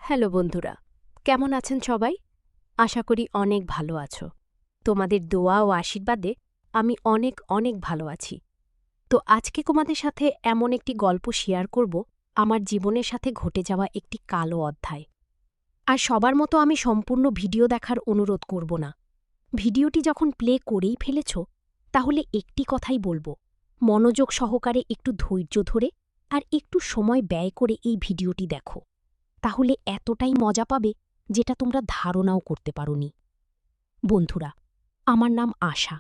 Hello বন্ধুরা, কেমন আছেন সবাই? আশা করি অনেক ভালো আছো। তোমাদের দোয়া ও আশীর্বাদে আমি অনেক অনেক ভালো আছি। তো আজকে তোমাদের সাথে এমন একটি গল্প শেয়ার করব, আমার জীবনের সাথে ঘটে যাওয়া একটি কালো অধ্যায়। আর সবার মতো আমি সম্পূর্ণ ভিডিও দেখার অনুরোধ করব না। ভিডিওটি যখন প্লে করেই ফেলেছ, তাহলে একটি কথাই বলবো, মনোযোগ সহকারে একটু ধৈর্য ধরে আর একটু সময় ব্যয় করে এই ভিডিওটি দেখো। তাহলে এতটাই মজা পাবে যেটা তোমরা ধারণাও করতে পারোনি। বন্ধুরা, আমার নাম আশা।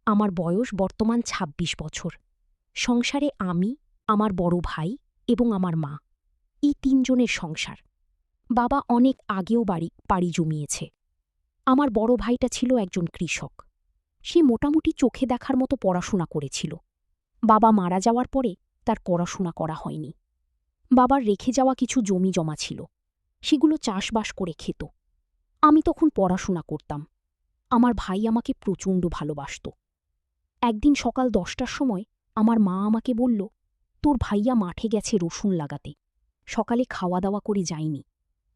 আমার বয়স বর্তমান ২৬ বছর। সংসারে আমি, আমার বড় ভাই এবং আমার মা, এই তিনজনের সংসার। বাবা অনেক আগেও পাড়ি জমিয়েছে। আমার বড় ভাইটা ছিল একজন কৃষক। সে মোটামুটি চোখে দেখার মতো পড়াশোনা করেছিল। বাবা মারা যাওয়ার পরে তার পড়াশোনা করা হয়নি। বাবার রেখে যাওয়া কিছু জমি জমা ছিল, সেগুলো চাষবাস করে খেত। আমি তখন পড়াশোনা করতাম। আমার ভাই আমাকে প্রচণ্ড ভালোবাসত। একদিন সকাল ১০টার সময় আমার মা আমাকে বলল, তোর ভাইয়া মাঠে গেছে রসুন লাগাতে, সকালে খাওয়া দাওয়া করে যায়নি।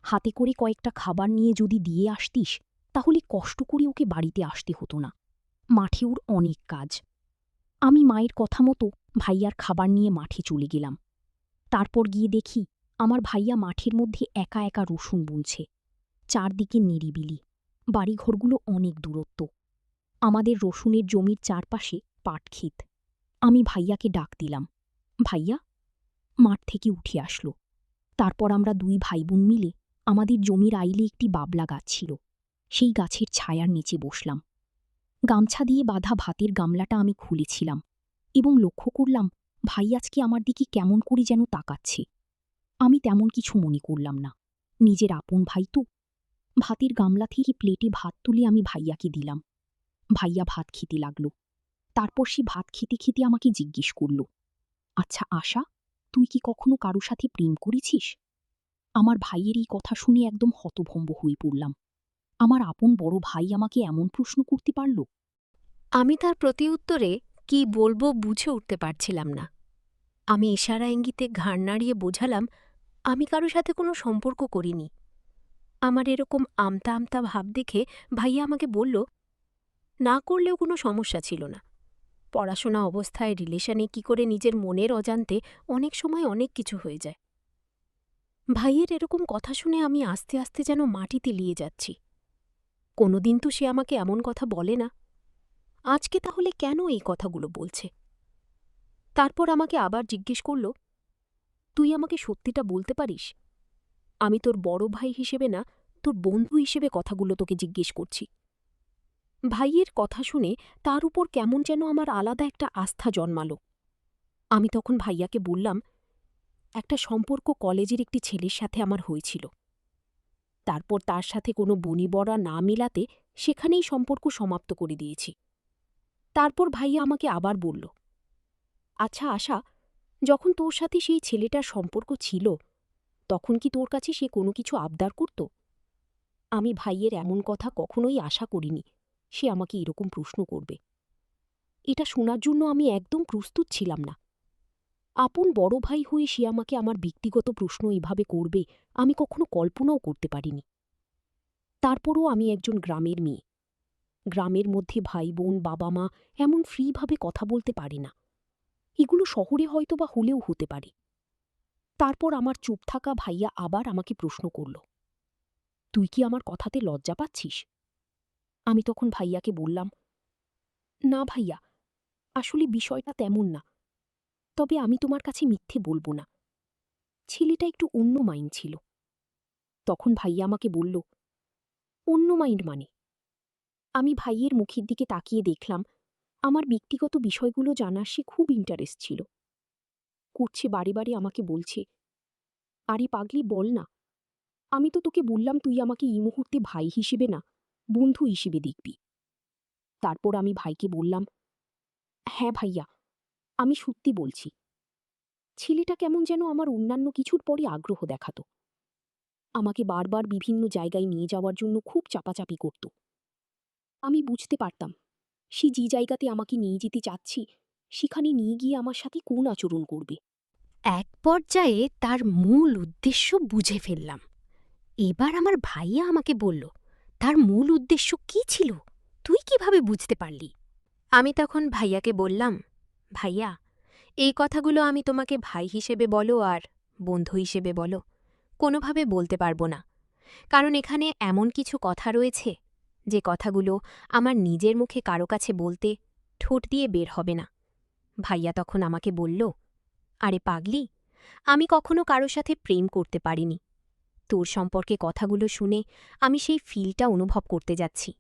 হাতে করে কয়েকটা খাবার নিয়ে যদি দিয়ে আসতিস, তাহলে কষ্ট করে ওকে বাড়িতে আসতে হতো না। মাঠে ওর অনেক কাজ। আমি মায়ের কথা মতো ভাইয়ার খাবার নিয়ে মাঠে চলে গেলাম। তারপর গিয়ে দেখি আমার ভাইয়া মাঠের মধ্যে একা একা রসুন বুনছে। চারদিকে নিরিবিলি, বাড়িঘরগুলো অনেক দূরত্ব। আমাদের রসুনের জমির চারপাশে পাটক্ষেত। আমি ভাইয়াকে ডাক দিলাম, ভাইয়া। মাঠ থেকে উঠে আসলো। তারপর আমরা দুই ভাইবোন মিলে আমাদের জমির আইলে একটি বাবলা গাছ ছিল, সেই গাছের ছায়ার নিচে বসলাম। গামছা দিয়ে বাঁধা ভাতের গামলাটা আমি খুলেছিলাম এবং লক্ষ্য করলাম ভাই আজকে আমার দিকে কেমন করে যেন তাকাচ্ছে। আমি তেমন কিছু মনে করলাম না, নিজের আপন ভাই তো। ভাতের গামলা থেকে প্লেটে ভাত তুলে আমি ভাইয়াকে দিলাম। ভাইয়া ভাত খেতে লাগল। তারপর সে ভাত খেতে খেতে আমাকে জিজ্ঞেস করল, আচ্ছা আশা, তুই কি কখনো কারো সাথে প্রেম করেছিস? আমার ভাইয়ের এই কথা শুনে একদম হতভম্ব হয়ে পড়লাম। আমার আপন বড় ভাই আমাকে এমন প্রশ্ন করতে পারল। আমি তার প্রতি উত্তরে কি বলবো বুঝে উঠতে পারছিলাম না। আমি ইশারা ইঙ্গিতে ঘাড় নাড়িয়ে বোঝালাম, আমি কারো সাথে কোনো সম্পর্ক করিনি। আমার এরকম আমতা আমতা ভাব দেখে ভাইয়া আমাকে বলল, না করলেও কোনো সমস্যা ছিল না। পড়াশোনা অবস্থায় রিলেশনে কি করে নিজের মনের অজান্তে অনেক সময় অনেক কিছু হয়ে যায়। ভাইয়ের এরকম কথা শুনে আমি আস্তে আস্তে যেন মাটিতে লিয়ে যাচ্ছি। কোনোদিন তো সে আমাকে এমন কথা বলে না, আজকে তাহলে কেন এই কথাগুলো বলছে? তারপর আমাকে আবার জিজ্ঞেস করল, তুই আমাকে সত্যিটা বলতে পারিস? আমি তোর বড় ভাই হিসেবে না, তোর বন্ধু হিসেবে কথাগুলো তোকে জিজ্ঞেস করছি। ভাইয়ের কথা শুনে তার উপর কেমন যেন আমার আলাদা একটা আস্থা জন্মাল। আমি তখন ভাইয়াকে বললাম, একটা সম্পর্ক কলেজের একটি ছেলের সাথে আমার হয়েছিল। তারপর তার সাথে কোনো বনিবরা না মেলাতে সেখানেই সম্পর্ক সমাপ্ত করে দিয়েছি। তারপর ভাইয়া আমাকে আবার বলল, আচ্ছা আশা, যখন তোর সাথে সেই ছেলেটার সম্পর্ক ছিল, তখন কি তোর কাছে সে কোনো কিছু আবদার করত? আমি ভাইয়ের এমন কথা কখনোই আশা করিনি সে আমাকে এরকম প্রশ্ন করবে। এটা শোনার জন্য আমি একদম প্রস্তুত ছিলাম না। আপন বড় ভাই হয়ে সে আমাকে আমার ব্যক্তিগত প্রশ্ন এভাবে করবে আমি কখনো কল্পনাও করতে পারিনি। তারপরও আমি একজন গ্রামের মেয়ে। গ্রামের মধ্যে ভাই বোন বাবা মা এমন ফ্রিভাবে কথা বলতে পারে না। এগুলো শহরে হয়তো বা হলেও হতে পারে। তারপর আমার চুপ থাকা ভাইয়া আবার আমাকে প্রশ্ন করল, তুই কি আমার কথাতে লজ্জা পাচ্ছিস? আমি তখন ভাইয়াকে বললাম, না ভাইয়া, আসলে বিষয়টা তেমন না। তবে আমি তোমার কাছে মিথ্যে বলবো না, ছেলেটা একটু অন্য মাইন্ড ছিল। তখন ভাইয়া আমাকে বলল, অন্য মাইন্ড মানে? আমি ভাইয়ের মুখের দিকে তাকিয়ে দেখলাম আমার ব্যক্তিগত বিষয়গুলো জানার সে খুব ইন্টারেস্ট ছিল। করছে বারে বারে আমাকে বলছে, আরে পাগলি বল না, আমি তো তোকে বললাম তুই আমাকে এই মুহূর্তে ভাই হিসেবে না, বন্ধু হিসেবে দেখবি। তারপর আমি ভাইকে বললাম, হ্যাঁ ভাইয়া, আমি সত্যি বলছি। ছেলেটা কেমন যেন আমার অন্যান্য কিছুর পরে আগ্রহ দেখাত। আমাকে বারবার বিভিন্ন জায়গায় নিয়ে যাওয়ার জন্য খুব চাপাচাপি করত। আমি বুঝতে পারতাম সে যে জায়গাতে আমাকে নিয়ে যেতে চাচ্ছি সেখানে নিয়ে গিয়ে আমার সাথে কোন আচরণ করবে। এক পর্যায়ে তার মূল উদ্দেশ্য বুঝে ফেললাম। এবার আমার ভাইয়া আমাকে বলল, তার মূল উদ্দেশ্য কী ছিল? তুই কিভাবে বুঝতে পারলি? আমি তখন ভাইয়াকে বললাম, ভাইয়া, এই কথাগুলো আমি তোমাকে ভাই হিসেবে বলো আর বন্ধু হিসেবে বলো, কোনোভাবে বলতে পারবো না। কারণ এখানে এমন কিছু কথা রয়েছে যে কথাগুলো আমার নিজের মুখে কারো কাছে বলতে ঠোঁট দিয়ে বের হবে না। ভাইয়া তখন আমাকে বলল, আরে পাগলি, আমি কখনো কারো সাথে প্রেম করতে পারিনি। তোর সম্পর্কে কথাগুলো শুনে আমি সেই ফিলটা অনুভব করতে যাচ্ছি।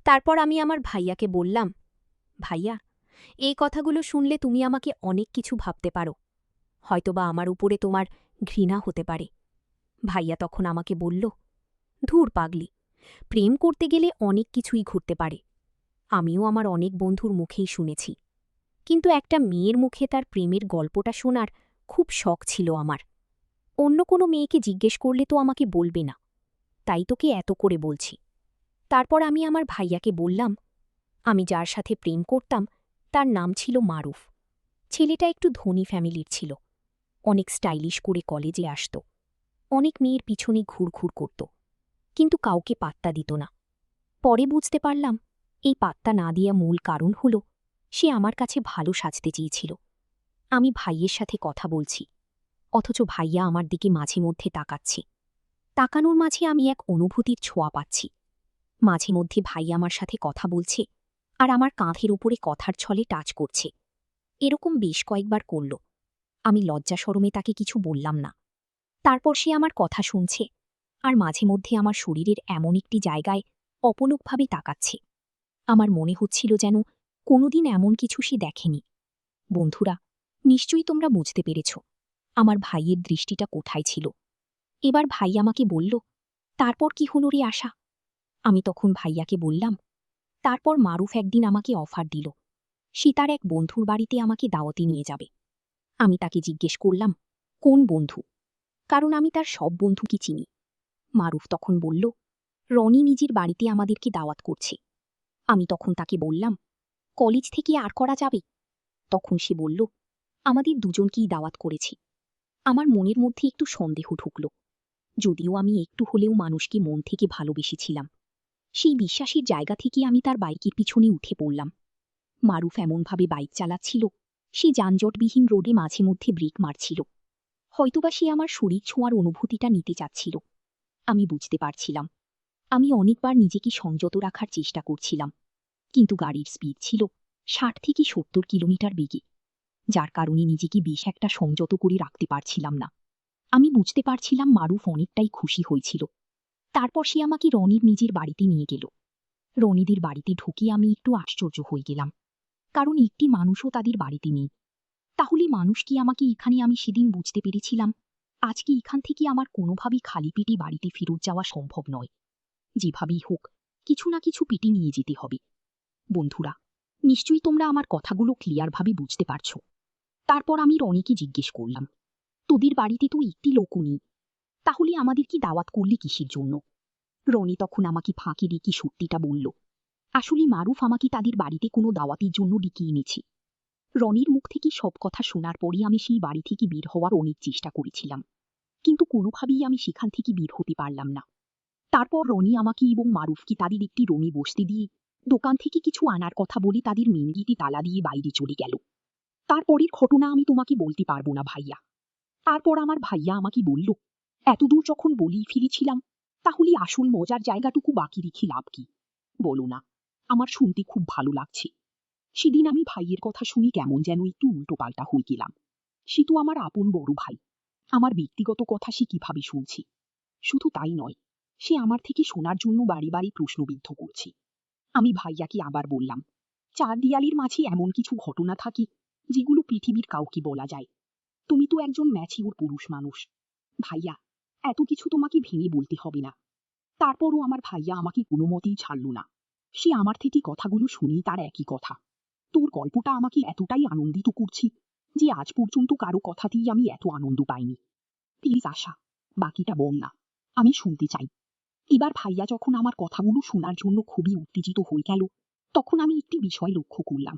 তারপর আমি আমার ভাইয়াকে বললাম, ভাইয়া, এই কথাগুলো শুনলে তুমি আমাকে অনেক কিছু ভাবতে পারো, হয়তোবা আমার উপরে তোমার ঘৃণা হতে পারে। ভাইয়া তখন আমাকে বলল, ধুর পাগলি, প্রেম করতে গেলে অনেক কিছুই ঘটতে পারে। আমিও আমার অনেক বন্ধুর মুখেই শুনেছি, কিন্তু একটা মেয়ের মুখে তার প্রেমের গল্পটা শোনার খুব শখ ছিল আমার। অন্য কোনো মেয়েকে জিজ্ঞেস করলে তো আমাকে বলবে না, তাই তোকে এত করে বলছি। তারপর আমি আমার ভাইয়াকে বললাম, আমি যার সাথে প্রেম করতাম তার নাম ছিল মারুফ। ছেলেটা একটু ধনী ফ্যামিলির ছিল, অনেক স্টাইলিশ করে কলেজে আসত, অনেক মেয়ের পিছনে ঘুরঘুর করত, কিন্তু কাউকে পাত্তা দিত না। পরে বুঝতে পারলাম এই পাত্তা না দেয়া মূল কারণ হল সে আমার কাছে ভালো সাজতে চেয়েছিল। আমি ভাইয়ের সাথে কথা বলছি, অথচ ভাইয়া আমার দিকে মাঝে মধ্যে তাকাচ্ছে। তাকানোর মাঝে আমি এক অনুভূতির ছোঁয়া পাচ্ছি। মাঝে মধ্যে ভাই আমার সাথে কথা বলছে আর আমার কাঁধের উপরে কথার ছলে টাচ করছে। এরকম বেশ কয়েকবার করল। আমি লজ্জা শরমে তাকে কিছু বললাম না। তারপর সে আমার কথা শুনছে আর মাঝে মধ্যে আমার শরীরের এমন একটি জায়গায় অপলকভাবে তাকাচ্ছে। আমার মনে হচ্ছিল যেন কোনোদিন এমন কিছু সে দেখেনি। বন্ধুরা, নিশ্চয়ই তোমরা বুঝতে পেরেছ আমার ভাইয়ের দৃষ্টিটা কোথায় ছিল। এবার ভাই আমাকে বলল, তারপর কি হল রে আশা? আমি তখন ভাইয়াকে বললাম, তারপর মারুফ একদিন আমাকে অফার দিল, সে তার এক বন্ধুর বাড়িতে আমাকে দাওয়াতে নিয়ে যাবে। আমি তাকে জিজ্ঞেস করলাম, কোন বন্ধু? কারণ আমি তার সব বন্ধুকে চিনি। মারুফ তখন বলল, রনি নিজের বাড়িতে আমাদেরকে দাওয়াত করছে। আমি তখন তাকে বললাম, কলেজ থেকে আর করা যাবে? তখন সে বলল, আমাদের দুজনকেই দাওয়াত করেছে। আমার মনের মধ্যে একটু সন্দেহ ঢুকল, যদিও আমি একটু হলেও মানুষকে মন থেকে ভালোবেসেছিলাম। সেই বিশ্বাসের জায়গা থেকে আমি তার বাইকের পিছনে উঠে পড়লাম। মারুফ এমনভাবে বাইক চালাচ্ছিল, সে যানজটবিহীন রোডে মাঝে মধ্যে ব্রেক মারছিল। হয়তোবা সে আমার শরীর ছোঁয়ার অনুভূতিটা নিতে চাচ্ছিল। আমি বুঝতে পারছিলাম। আমি অনেকবার নিজেকে সংযত রাখার চেষ্টা করছিলাম, কিন্তু গাড়ির স্পিড ছিল ৬০ থেকে ৭০ কিলোমিটার বেগে, যার কারণে নিজেকে বেশ একটা সংযত করে রাখতে পারছিলাম না। আমি বুঝতে পারছিলাম মারুফ অনেকটাই খুশি হয়েছিল। তারপর সে আমাকে রনির নিজের বাড়িতে নিয়ে গেল। রনিদের বাড়িতে ঢুকে আমি একটু আশ্চর্য হয়ে গেলাম, কারণ একটি মানুষও তাদের বাড়িতে নেই। তাহলে মানুষ কি আমাকে এখানে? আমি সেদিন বুঝতে পেরেছিলাম আজকে এখান থেকে আমার কোনোভাবেই খালি পেটে বাড়িতে ফেরত যাওয়া সম্ভব নয়। যেভাবেই হোক কিছু না কিছু পেটে নিয়ে যেতে হবে। বন্ধুরা, নিশ্চয়ই তোমরা আমার কথাগুলো ক্লিয়ারভাবে বুঝতে পারছ। তারপর আমি রনিকে জিজ্ঞেস করলাম, তোদের বাড়িতে তো একটি লোকও নেই, তাহলে আমাদের কি দাওয়াত করলি কিসের জন্য? রনি তখন আমাকে ফাঁকি দিয়ে কি সত্যিটা বলল, আসলে মারুফ আমাকে তাদের বাড়িতে কোনো দাওয়াতের জন্য ডেকে এনেছে। রনির মুখ থেকে সব কথা শোনার পরই আমি সেই বাড়ি থেকে বের হওয়ার অনেক চেষ্টা করেছিলাম, কিন্তু কোনোভাবেই আমি সেখান থেকে বের হতে পারলাম না। তারপর রনি আমাকে এবং মারুফকে তাদের একটি রুমে বসতে দিয়ে দোকান থেকে কিছু আনার কথা বলে তাদের মেন গেটে তালা দিয়ে বাইরে চলে গেল। তারপরের ঘটনা আমি তোমাকে বলতে পারবো না ভাইয়া। তারপর আমার ভাইয়া আমাকে বলল, এতদূর যখন বলেই ফিরেছিলাম, তাহলে আসল মজার জায়গাটুকু বাকি রেখে লাভ কি? বলো না, আমার শুনতে খুব ভালো লাগছে। সেদিন আমি ভাইয়ের কথা শুনে কেমন যেন একটু উল্টোপাল্টা হয়ে গেলাম। সে তো আমার আপন বড় ভাই, আমার ব্যক্তিগত কথা সে কিভাবে শুনছে? শুধু তাই নয়, সে আমার থেকে শোনার জন্য বাড়ি বাড়ি প্রশ্নবিদ্ধ করছে। আমি ভাইয়াকে আবার বললাম, চার দেয়ালের মাঝে এমন কিছু ঘটনা থাকে যেগুলো পৃথিবীর কাউকে বলা যায়। তুমি তো একজন ম্যাচিওর পুরুষ মানুষ। ভাইয়া, এত কিছু তোমাকে ভেঙে বলতে হবে না। তারপরও আমার ভাইয়া আমাকে কোনো মতেই ছাড়ল না। সে আমার থেকে কথাগুলো শুনেই তার একই কথা, তোর গল্পটা আমাকে এতটাই আনন্দিত করছে যে আজ পর্যন্ত কারো কথাতেই আমি এত আনন্দ পাইনি। প্লিজ আশা, বাকিটা বল না, আমি শুনতে চাই। এবার ভাইয়া যখন আমার কথাগুলো শোনার জন্য খুবই উত্তেজিত হয়ে গেল, তখন আমি একটি বিষয় লক্ষ্য করলাম।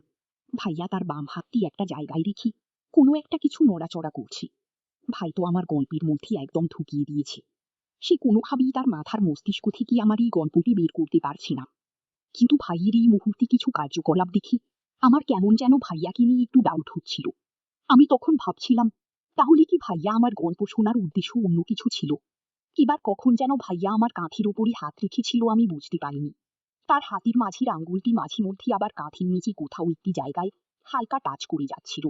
ভাইয়া তার বাম হাতটি একটা জায়গায় রেখে কোনো একটা কিছু নড়াচড়া করছে। ভাই তো আমার গল্পের মধ্যে একদম ঢুকিয়ে দিয়েছে। সে কোনোভাবেই তার মাথার মস্তিষ্ক থেকে আমার এই গল্পটি বের করতে পারছে না। কিন্তু ভাইয়ের এই মুহূর্তে কিছু কার্যকলাপ দেখি আমার কেমন যেন ভাইয়াকে নিয়ে একটু ডাউট হচ্ছিল। আমি তখন ভাবছিলাম, তাহলে কি ভাইয়া আমার গল্প শোনার উদ্দেশ্য অন্য কিছু ছিল? এবার কখন যেন ভাইয়া আমার কাঁধের ওপরই হাত রেখেছিল আমি বুঝতে পারিনি। তার হাতের মাঝের আঙ্গুলটি মাঝে মধ্যে আবার কাঁধের নিচে কোথাও একটি জায়গায় হালকা টাচ করে যাচ্ছিল।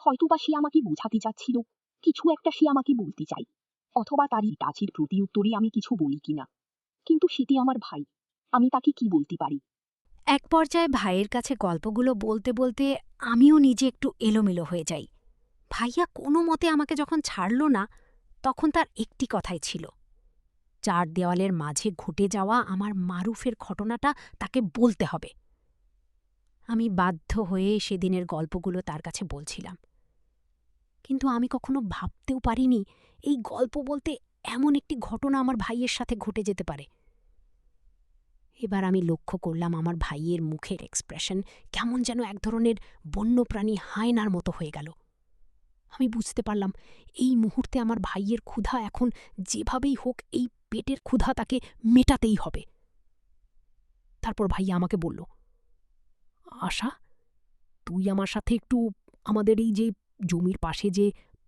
হয়তোবা সে আমাকে বোঝাতে চাচ্ছিল কিছু একটা সে আমাকে বলতে চাই, অথবা তার এই টাচের প্রতি উত্তরে আমি কিছু বলি কিনা। কিন্তু সেটি আমার ভাই, আমি তাকে কি বলতে পারি? এক পর্যায়ে ভাইয়ের কাছে গল্পগুলো বলতে বলতে আমিও নিজে একটু এলোমেলো হয়ে যাই। ভাইয়া কোনো মতে আমাকে যখন ছাড়ল না, তখন তার একটি কথাই ছিল, চার দেওয়ালের মাঝে ঘটে যাওয়া আমার মারুফের ঘটনাটা তাকে বলতে হবে। আমি বাধ্য হয়ে সেদিনের গল্পগুলো তার কাছে বলছিলাম, কিন্তু আমি কখনো ভাবতেও পারিনি এই গল্প বলতে এমন একটি ঘটনা আমার ভাইয়ের সাথে ঘটে যেতে পারে। এবার আমি লক্ষ্য করলাম আমার ভাইয়ের মুখের এক্সপ্রেশন কেমন যেন এক ধরনের বন্যপ্রাণী হায়নার মতো হয়ে গেল। আমি বুঝতে পারলাম এই মুহূর্তে আমার ভাইয়ের ক্ষুধা এখন যেভাবেই হোক এই পেটের ক্ষুধা তাকে মেটাতেই হবে। তারপর ভাইয়া আমাকে বলল, আশা, তুই আমার সাথে একটু আমাদের এই যে জমির পাশে যে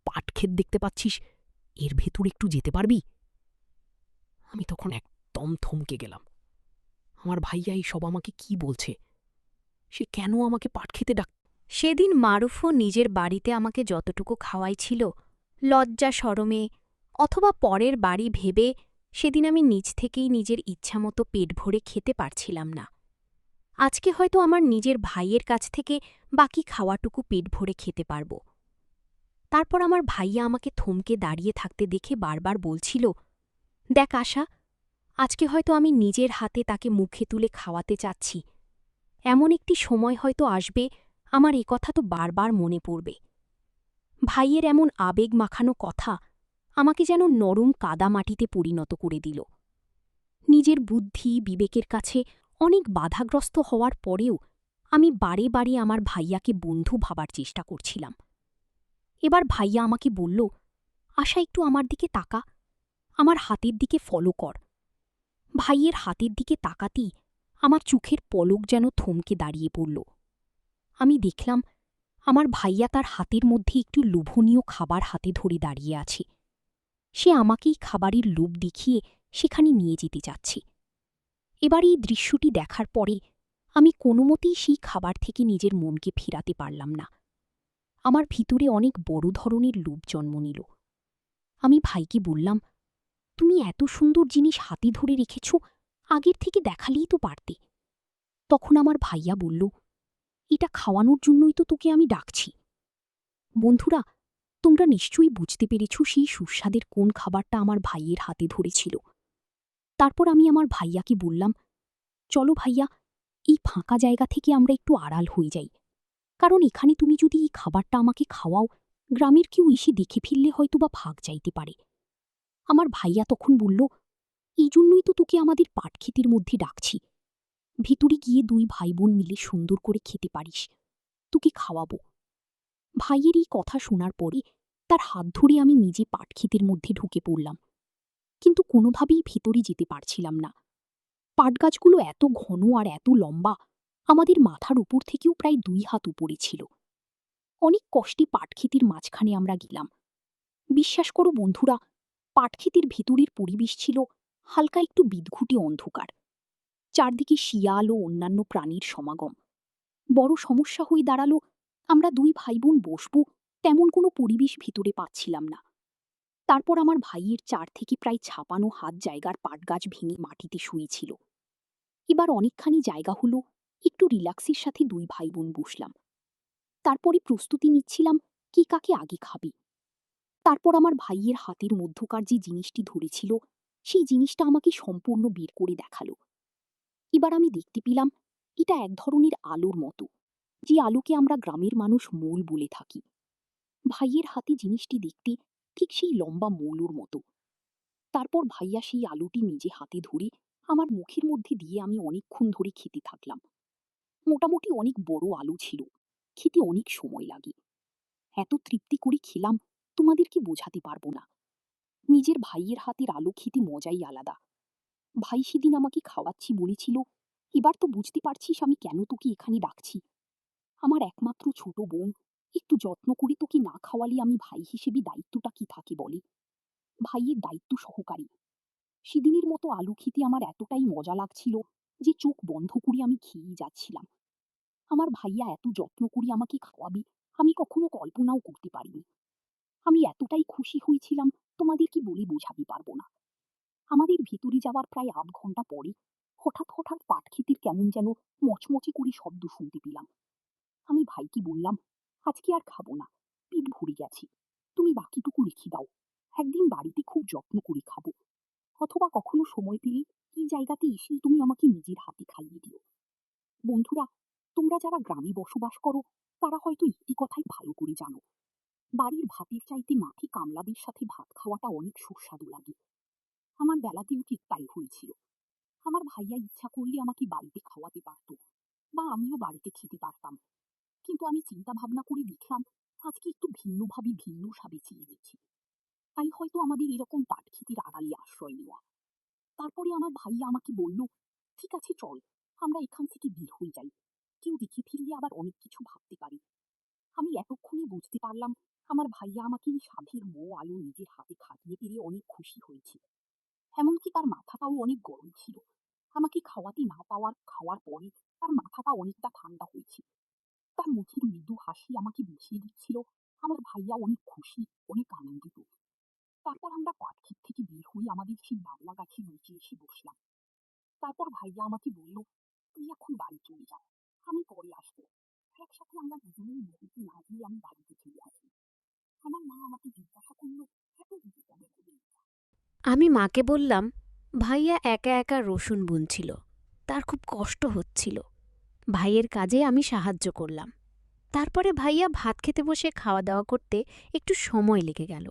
পাট ক্ষেত দেখতে পাচ্ছিস, এর ভেতর একটু যেতে পারবি? আমি তখন একদম থমকে গেলাম। আমার ভাইয়া এই সব আমাকে কি বলছে? সে কেন আমাকে পাট খেতে ডাক? সেদিন মারুফও নিজের বাড়িতে আমাকে যতটুকু খাওয়াইছিল, লজ্জা শরমে অথবা পরের বাড়ি ভেবে সেদিন আমি নিজ থেকেই নিজের ইচ্ছামতো পেট ভরে খেতে পারছিলাম না। আজকে হয়তো আমার নিজের ভাইয়ের কাছ থেকে বাকি খাওয়াটুকু পেট ভরে খেতে পারব। তারপর আমার ভাইয়া আমাকে থমকে দাঁড়িয়ে থাকতে দেখে বারবার বলছিল, দেখ আশা, আজকে হয়তো আমি নিজের হাতে তাকে মুখে তুলে খাওয়াতে চাচ্ছি। এমন একটি সময় হয়তো আসবে আমার এ কথা তো বারবার মনে পড়বে। ভাইয়ের এমন আবেগ মাখানো কথা আমাকে যেন নরম কাদামাটিতে পরিণত করে দিল। নিজের বুদ্ধি বিবেকের কাছে অনেক বাধাগ্রস্ত হওয়ার পরেও আমি বারে বারে আমার ভাইয়াকে বন্ধু ভাবার চেষ্টা করছিলাম। এবার ভাইয়া আমাকে বলল, আশা, একটু আমার দিকে তাকা, আমার হাতের দিকে ফলো কর। ভাইয়ের হাতের দিকে তাকাতেই আমার চোখের পলক যেন থমকে দাঁড়িয়ে পড়ল। আমি দেখলাম আমার ভাইয়া তার হাতের মধ্যে একটু লোভনীয় খাবার হাতে ধরে দাঁড়িয়ে আছে। সে আমাকেই খাবারের লোভ দেখিয়ে সেখানে নিয়ে যেতে চাচ্ছে। এবার এই দৃশ্যটি দেখার পরে আমি কোনোমতেই সেই খাবার থেকে নিজের মনকে ফেরাতে পারলাম না। আমার ভিতরে অনেক বড় ধরনের লোভ জন্ম নিল। আমি ভাইকে বললাম, তুমি এত সুন্দর জিনিস হাতে ধরে রেখেছ, আগের থেকে দেখালেই তো পারতে। তখন আমার ভাইয়া বলল, এটা খাওয়ানোর জন্যই তো তোকে আমি ডাকছি। বন্ধুরা, তোমরা নিশ্চয়ই বুঝতে পেরেছ সেই সুস্বাদের কোন খাবারটা আমার ভাইয়ের হাতে ধরেছিল। তারপর আমি আমার ভাইয়াকে বললাম, চলো ভাইয়া, এই ফাঁকা জায়গা থেকে আমরা একটু আড়াল হয়ে যাই, কারণ এখানে তুমি যদি এই খাবারটা আমাকে খাওয়াও, গ্রামের কেউ এসে দেখে ফেললে হয়তোবা ভাগ যাইতে পারে। আমার ভাইয়া তখন বলল, এই জন্যই তো তোকে আমাদের পাটক্ষেতের মধ্যে ডাকছি। ভিতরে গিয়ে দুই ভাই বোন মিলে সুন্দর করে খেতে পারিস, তোকে খাওয়াবো। ভাইয়ের এই কথা শোনার পরে তার হাত ধরে আমি নিজে পাটক্ষেতের মধ্যে ঢুকে পড়লাম, কিন্তু কোনোভাবেই ভেতরে যেতে পারছিলাম না। পাটগাছগুলো এত ঘন আর এত লম্বা, আমাদের মাথার উপর থেকেও প্রায় 2 হাত উপরে ছিল। অনেক কষ্টে পাটক্ষেতের মাঝখানে আমরা গেলাম। বিশ্বাস করো বন্ধুরা, পাটক্ষেতের ভেতরের পরিবেশ ছিল হালকা একটু বিদঘুটে অন্ধকার। চারদিকে শিয়াল ও অন্যান্য প্রাণীর সমাগম। বড় সমস্যা হয়ে দাঁড়ালো, আমরা 2 ভাই বোন বসব তেমন কোনো পরিবেশ ভিতরে পাচ্ছিলাম না। তারপর আমার ভাইয়ের 4 থেকে প্রায় 56 হাত জায়গার পাটগাছ ভেঙে মাটিতে শুয়েছিল। এবার অনেকখানি জায়গা হলো, একটু রিল্যাক্সের সাথে 2 ভাই বোন বসলাম। তারপরে প্রস্তুতি নিচ্ছিলাম কে কাকে আগে খাবে। তারপর আমার ভাইয়ের হাতের মধ্যকার যে জিনিসটি ধরেছিল, সেই জিনিসটা আমাকে সম্পূর্ণ বের করে দেখালো। এবার আমি দেখতে পেলাম এটা এক ধরনের আলোর মতো, যে আলোকে আমরা গ্রামের মানুষ মূল বলে থাকি। ভাইয়ের হাতে জিনিসটি দেখতে ঠিক সেই লম্বা মৌলুর মতো। তারপর ভাইয়া সেই আলুটি নিজে হাতে ধরে আমার মুখের মধ্যে দিয়ে আমি অনেকক্ষণ ধরে খেতে থাকলাম। মোটামুটি অনেক বড় আলু ছিল, খেতে অনেক সময় লাগে। এত তৃপ্তি করে খেলাম তোমাদেরকে বোঝাতে পারবো না। নিজের ভাইয়ের হাতের আলু খেতে মজাই আলাদা। ভাই সেদিন আমাকে খাওয়াচ্ছি বলেছিল, এবার তো বুঝতে পারছিস আমি কেন তোকে এখানে ডাকছি। আমার একমাত্র ছোট বোন, একটু যত্ন করে তোকে না খাওয়ালে আমি ভাই হিসেবে দায়িত্বটা কি থাকে বলে। ভাইয়ের দায়িত্ব সহকারী। সেদিনের মতো আলু খেতে আমার এতটাই মজা লাগছিল যে চোখ বন্ধ করে আমি খেয়েই যাচ্ছিলাম। আমার ভাইয়া এত যত্ন করে আমাকে খাওয়াবে আমি কখনো কল্পনাও করতে পারিনি। আমি এতটাই খুশি হয়েছিলাম তোমাদের কি বলে বোঝাতে পারবো না। আমাদের ভিতরে যাওয়ার প্রায় আধ ঘন্টা পরে হঠাৎ হঠাৎ পাট ক্ষেতের কেমন যেন মচমচে করে শব্দ শুনতে পেলাম। আমি ভাইকে বললাম, আজকে আর খাবো না, পেট ভরে গেছে, তুমি বাকিটুকু রেখে দাও, একদিন বাড়িতে খুব যত্ন করে খাবো, অথবা কখনো সময় পেলে এই জায়গাতে এসেই তুমি আমাকে নিজের হাতে খাইয়ে দিও। বন্ধুরা, তোমরা যারা গ্রামে বসবাস করো তারা হয়তো একটি কথাই ভালো করে জানো, বাড়ির ভাতের চাইতে মাঠে কামলাদের সাথে ভাত খাওয়াটা অনেক সুস্বাদু লাগে। আমার বেলাতেও ঠিক তাই হয়েছিল। আমার ভাইয়া ইচ্ছা করলে আমাকে বাড়িতে খাওয়াতে পারত, বা আমিও বাড়িতে খেতে পারতাম, কিন্তু আমি চিন্তা ভাবনা করে দেখলাম আজকে একটু ভিন্নভাবে ভিন্ন স্বাদে চেয়ে দেখি। তাই হয়তো আমাদের এরকম পাট ক্ষেতের আড়ালে আশ্রয় নেওয়া। তারপরে আমার ভাইয়া আমাকে বলল, ঠিক আছে চল, আমরা এখান থেকে বের হয়ে যাই, কেউ দেখে ফিরলে আবার অনেক কিছু ভাবতে পারে। আমি এতক্ষণে বুঝতে পারলাম আমার ভাইয়া আমাকে এই স্বাদের মৌ আলু নিজের হাতে খাইয়ে পেরে অনেক খুশি হয়েছে। এমনকি তার মাথাটাও অনেক গরম ছিল। আমাকে খাওয়াতে না খাওয়ার পরে তার মাথাটা অনেকটা ঠান্ডা হয়েছে। তার মুখের মৃদু হাসি আমাকে বুঝিয়ে দিচ্ছিল আমার ভাইয়া অনেক খুশি, অনেক আনন্দিত। তারপর আমরা পাটক্ষেত থেকে বের হয়ে আমাদের সেই বাংলা গাছের নিচে এসে বসলাম। তারপর ভাইয়া আমাকে বলল, তুই এখন বাড়ি চলে যা, আমি পরে আসবো। একসাথে আমরা দুজনেই নদীতে না গিয়ে আমি বাড়িতে চলে আসি। আমার মা আমাকে জিজ্ঞাসা করলো, এত দিদি কবে করলি? আমি মাকে বললাম, ভাইয়া একা একা রসুন বুনছিল, তার খুব কষ্ট হচ্ছিল। ভাইয়ের কাজে আমি সাহায্য করলাম। তারপরে ভাইয়া ভাত খেতে বসে খাওয়া দাওয়া করতে একটু সময় লেগে গেল,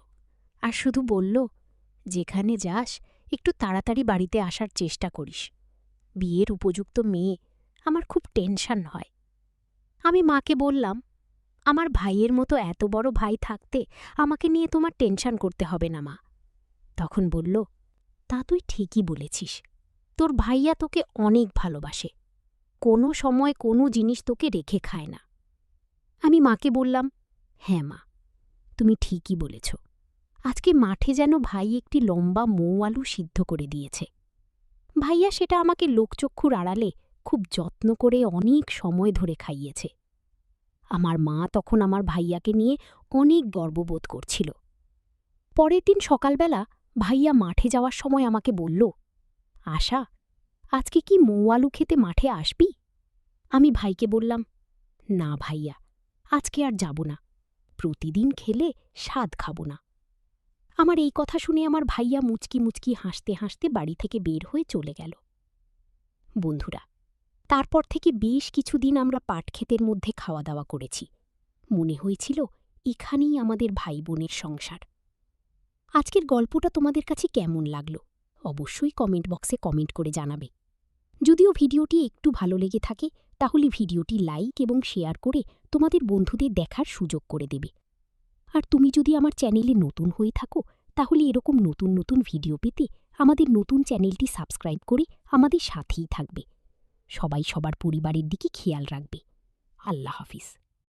আর শুধু বলল, যেখানে যাস একটু তাড়াতাড়ি বাড়িতে আসার চেষ্টা করিস। বিয়ের উপযুক্ত মেয়ে, আমার খুব টেনশন হয়। আমি মাকে বললাম, আমার ভাইয়ের মতো এত বড় ভাই থাকতে আমাকে নিয়ে তোমার টেনশন করতে হবে না মা। তখন বলল, তা তুই ঠিকই বলেছিস, তোর ভাইয়া তোকে অনেক ভালোবাসে, কোনো সময় কোনো জিনিস তোকে রেখে খায় না। আমি মাকে বললাম, হ্যাঁ মা, তুমি ঠিকই বলেছ। আজকে মাঠে যেন ভাই একটি লম্বা মৌ আলু সিদ্ধ করে দিয়েছে। ভাইয়া সেটা আমাকে লোকচক্ষুর আড়ালে খুব যত্ন করে অনেক সময় ধরে খাইয়েছে। আমার মা তখন আমার ভাইয়াকে নিয়ে অনেক গর্ববোধ করছিল। পরের দিন সকালবেলা ভাইয়া মাঠে যাওয়ার সময় আমাকে বলল, আশা, আজকে কি মৌ আলু খেতে মাঠে আসবি? আমি ভাইকে বললাম, না ভাইয়া, আজকে আর যাব না, প্রতিদিন খেলে স্বাদ খাব না। আমার এই কথা শুনে আমার ভাইয়া মুচকি মুচকি হাসতে হাসতে বাড়ি থেকে বের হয়ে চলে গেল। বন্ধুরা, তারপর থেকে বেশ কিছুদিন আমরা পাটক্ষেতের মধ্যে খাওয়া দাওয়া করেছি। মনে হয়েছিল এখানেই আমাদের ভাই বোনের সংসার। আজকের গল্পটা তোমাদের কাছে কেমন লাগলো অবশ্যই কমেন্ট বক্সে কমেন্ট করে জানাবে। যদিও ভিডিওটি একটু ভালো লেগে থাকে তাহলে ভিডিওটি লাইক এবং শেয়ার করে তোমাদের বন্ধুদের দেখার সুযোগ করে দেবে। আর তুমি যদি আমার চ্যানেলে নতুন হয়ে থাকো তাহলে এরকম নতুন নতুন ভিডিও পেতে আমাদের নতুন চ্যানেলটি সাবস্ক্রাইব করে আমাদের সাথেই থাকবে। সবাই সবার পরিবারের দিকে খেয়াল রাখবে। আল্লাহ হাফিজ।